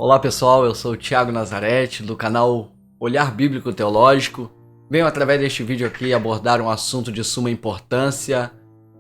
Olá pessoal, eu sou o Thiago Nazarete do canal Olhar Bíblico Teológico. Venho através deste vídeo aqui abordar um assunto de suma importância,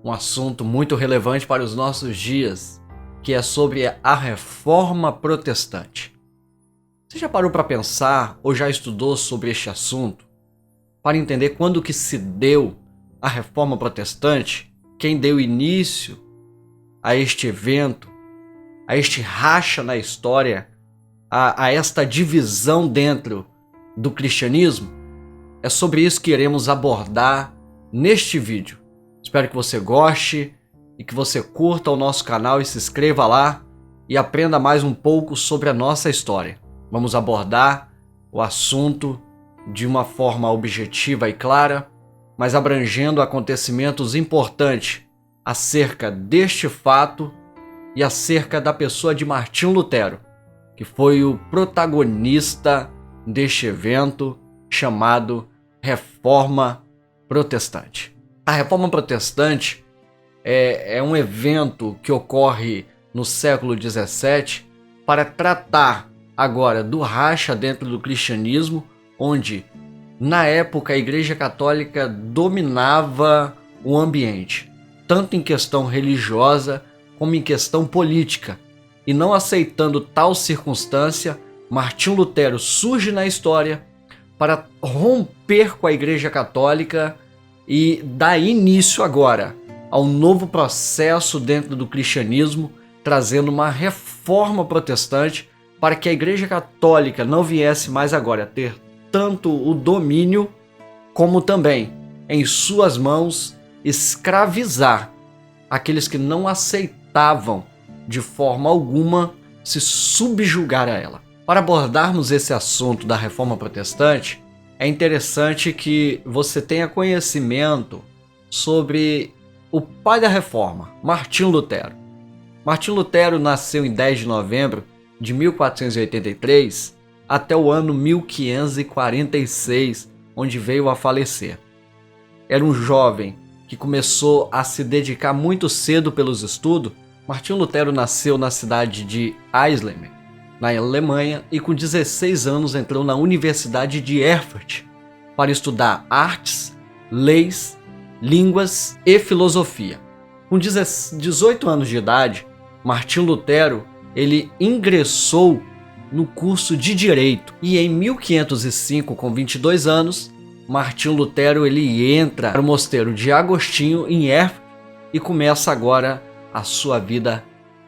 um assunto muito relevante para os nossos dias, que é sobre a Reforma Protestante. Você já parou para pensar ou já estudou sobre este assunto? Para entender quando que se deu a Reforma Protestante, quem deu início a este evento, a este racha na história, a esta divisão dentro do cristianismo? É sobre isso que iremos abordar neste vídeo. Espero que você goste e que você curta o nosso canal e se inscreva lá e aprenda mais um pouco sobre a nossa história. Vamos abordar o assunto de uma forma objetiva e clara, mas abrangendo acontecimentos importantes acerca deste fato e acerca da pessoa de Martinho Lutero, que foi o protagonista deste evento chamado Reforma Protestante. A Reforma Protestante é um evento que ocorre no século XVII para tratar agora do racha dentro do cristianismo, onde na época a Igreja Católica dominava o ambiente, tanto em questão religiosa como em questão política. E não aceitando tal circunstância, Martinho Lutero surge na história para romper com a Igreja Católica e dar início agora ao novo processo dentro do cristianismo, trazendo uma reforma protestante para que a Igreja Católica não viesse mais agora a ter tanto o domínio, como também em suas mãos escravizar aqueles que não aceitavam de forma alguma se subjugar a ela. Para abordarmos esse assunto da Reforma Protestante, é interessante que você tenha conhecimento sobre o pai da Reforma, Martinho Lutero. Martinho Lutero nasceu em 10 de novembro de 1483 até o ano 1546, onde veio a falecer. Era um jovem que começou a se dedicar muito cedo pelos estudos. Martinho Lutero nasceu na cidade de Eisleben, na Alemanha, e com 16 anos entrou na Universidade de Erfurt para estudar artes, leis, línguas e filosofia. Com 18 anos de idade, Martinho Lutero ele ingressou no curso de Direito, e em 1505, com 22 anos, Martinho Lutero ele entra para o mosteiro de Agostinho em Erfurt e começa agora a sua vida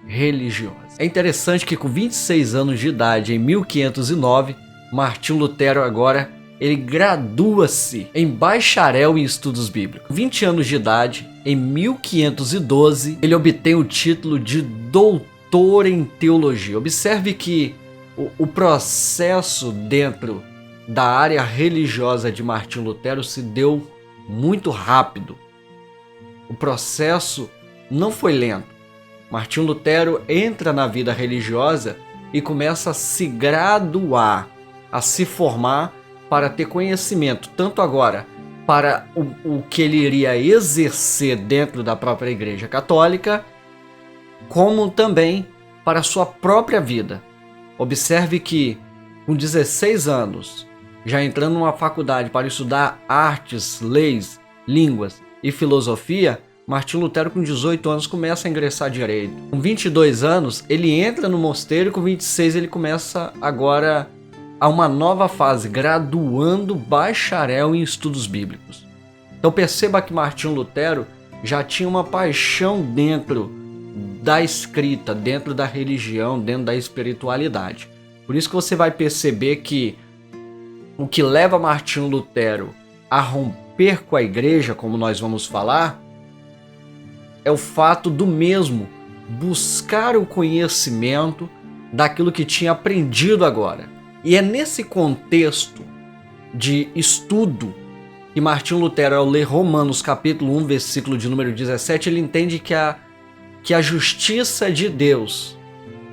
religiosa. É interessante que com 26 anos de idade, em 1509, Martinho Lutero agora ele gradua-se em bacharel em estudos bíblicos. Com 20 anos de idade, em 1512, ele obtém o título de doutor em teologia. Observe que o processo dentro da área religiosa de Martinho Lutero se deu muito rápido. O processo não foi lento. Martinho Lutero entra na vida religiosa e começa a se graduar, a se formar para ter conhecimento, tanto agora para o que ele iria exercer dentro da própria Igreja Católica, como também para a sua própria vida. Observe que com 16 anos, já entrando numa faculdade para estudar artes, leis, línguas e filosofia, Martinho Lutero com 18 anos começa a ingressar a direito. Com 22 anos, ele entra no mosteiro e com 26 ele começa agora a uma nova fase, graduando bacharel em estudos bíblicos. Então perceba que Martinho Lutero já tinha uma paixão dentro da escrita, dentro da religião, dentro da espiritualidade. Por isso que você vai perceber que o que leva Martinho Lutero a romper com a igreja, como nós vamos falar, é o fato do mesmo buscar o conhecimento daquilo que tinha aprendido agora. E é nesse contexto de estudo que Martinho Lutero, ao ler Romanos capítulo 1, versículo de número 17, ele entende que a justiça de Deus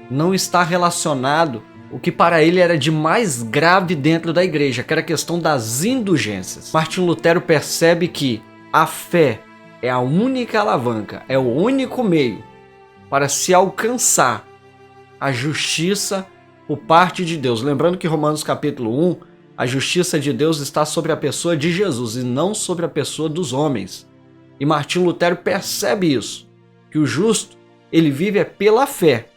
não está relacionado o que para ele era de mais grave dentro da igreja, que era a questão das indulgências. Martinho Lutero percebe que a fé é a única alavanca, é o único meio para se alcançar a justiça por parte de Deus. Lembrando que Romanos capítulo 1, a justiça de Deus está sobre a pessoa de Jesus e não sobre a pessoa dos homens. E Martinho Lutero percebe isso, que o justo, ele vive pela fé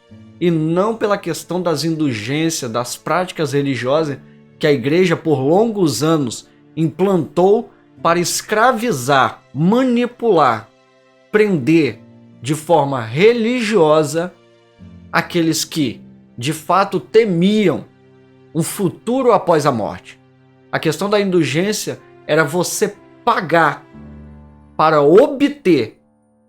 e não pela questão das indulgências, das práticas religiosas que a igreja por longos anos implantou para escravizar, manipular, prender de forma religiosa aqueles que, de fato, temiam um futuro após a morte. A questão da indulgência era você pagar para obter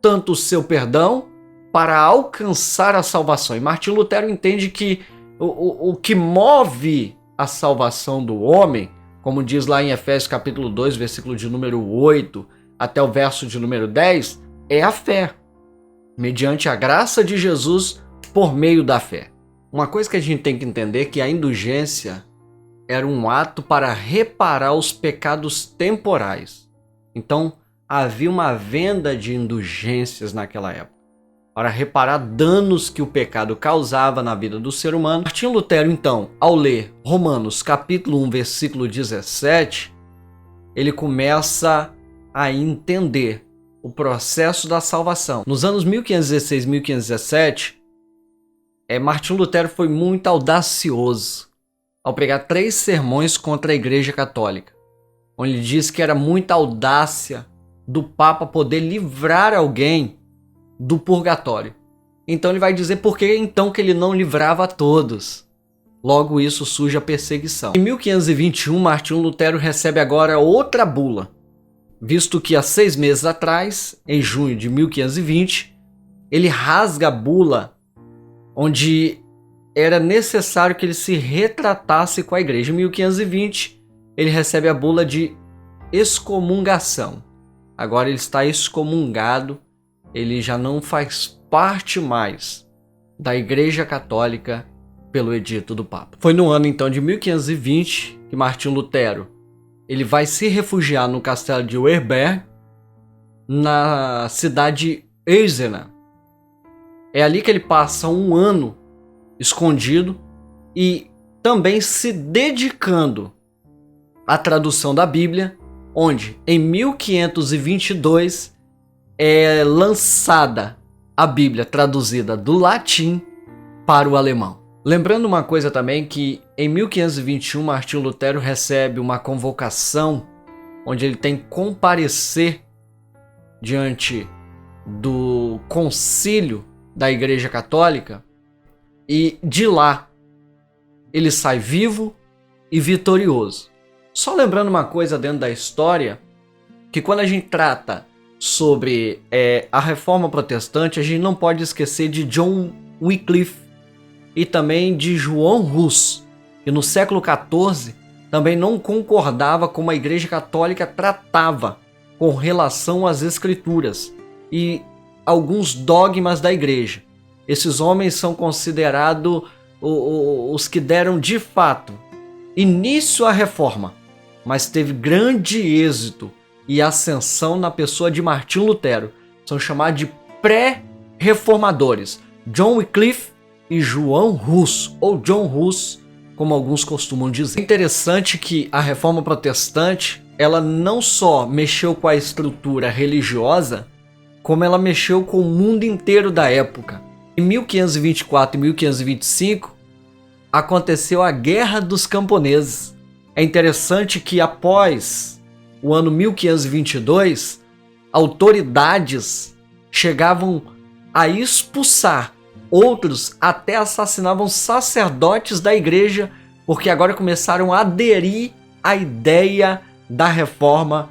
tanto o seu perdão, para alcançar a salvação. E Martinho Lutero entende que o que move a salvação do homem, como diz lá em Efésios capítulo 2, versículo de número 8 até o verso de número 10, é a fé, mediante a graça de Jesus por meio da fé. Uma coisa que a gente tem que entender é que a indulgência era um ato para reparar os pecados temporais. Então, havia uma venda de indulgências naquela época, para reparar danos que o pecado causava na vida do ser humano. Martinho Lutero, então, ao ler Romanos capítulo 1, versículo 17, ele começa a entender o processo da salvação. Nos anos 1516 e 1517, Martinho Lutero foi muito audacioso ao pregar 3 sermões contra a Igreja Católica, onde ele diz que era muita audácia do Papa poder livrar alguém do purgatório. Então ele vai dizer por que então que ele não livrava a todos. Logo isso surge a perseguição. Em 1521, Martinho Lutero recebe agora outra bula, visto que há 6 meses atrás, em junho de 1520, ele rasga a bula onde era necessário que ele se retratasse com a igreja. Em 1520, ele recebe a bula de excomungação. Agora ele está excomungado, ele já não faz parte mais da Igreja Católica pelo edito do Papa. Foi no ano então de 1520 que Martinho Lutero ele vai se refugiar no castelo de Wurmberg, na cidade de Eisenach. É ali que ele passa um ano escondido e também se dedicando à tradução da Bíblia, onde em 1522 é lançada a Bíblia traduzida do latim para o alemão. Lembrando uma coisa também, que em 1521 Martinho Lutero recebe uma convocação onde ele tem que comparecer diante do concílio da Igreja Católica, e de lá ele sai vivo e vitorioso. Só lembrando uma coisa dentro da história, que quando a gente trata sobre a Reforma Protestante, a gente não pode esquecer de John Wycliffe e também de João Hus, que no século XIV também não concordava como a Igreja Católica tratava com relação às Escrituras e alguns dogmas da Igreja. Esses homens são considerados os que deram de fato início à Reforma, mas teve grande êxito e ascensão na pessoa de Martinho Lutero. São chamados de pré-reformadores, John Wycliffe e João Hus, ou John Hus, como alguns costumam dizer. É interessante que a Reforma Protestante, ela não só mexeu com a estrutura religiosa, como ela mexeu com o mundo inteiro da época. Em 1524 e 1525, aconteceu a Guerra dos Camponeses. É interessante que após o ano 1522, autoridades chegavam a expulsar, outros até assassinavam sacerdotes da igreja, porque agora começaram a aderir à ideia da Reforma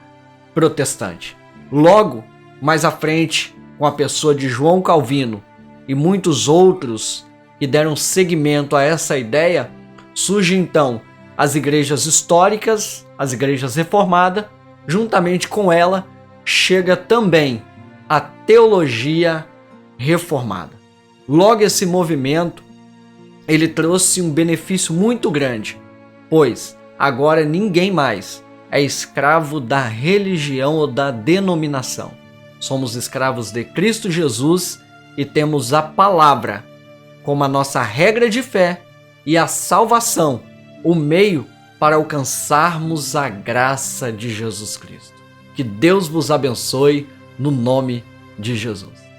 Protestante. Logo, mais à frente, com a pessoa de João Calvino e muitos outros que deram seguimento a essa ideia, surgem então as igrejas históricas, as igrejas reformadas. Juntamente com ela, chega também a teologia reformada. Logo, esse movimento, ele trouxe um benefício muito grande, pois agora ninguém mais é escravo da religião ou da denominação. Somos escravos de Cristo Jesus e temos a palavra como a nossa regra de fé e a salvação, o meio para alcançarmos a graça de Jesus Cristo. Que Deus vos abençoe no nome de Jesus.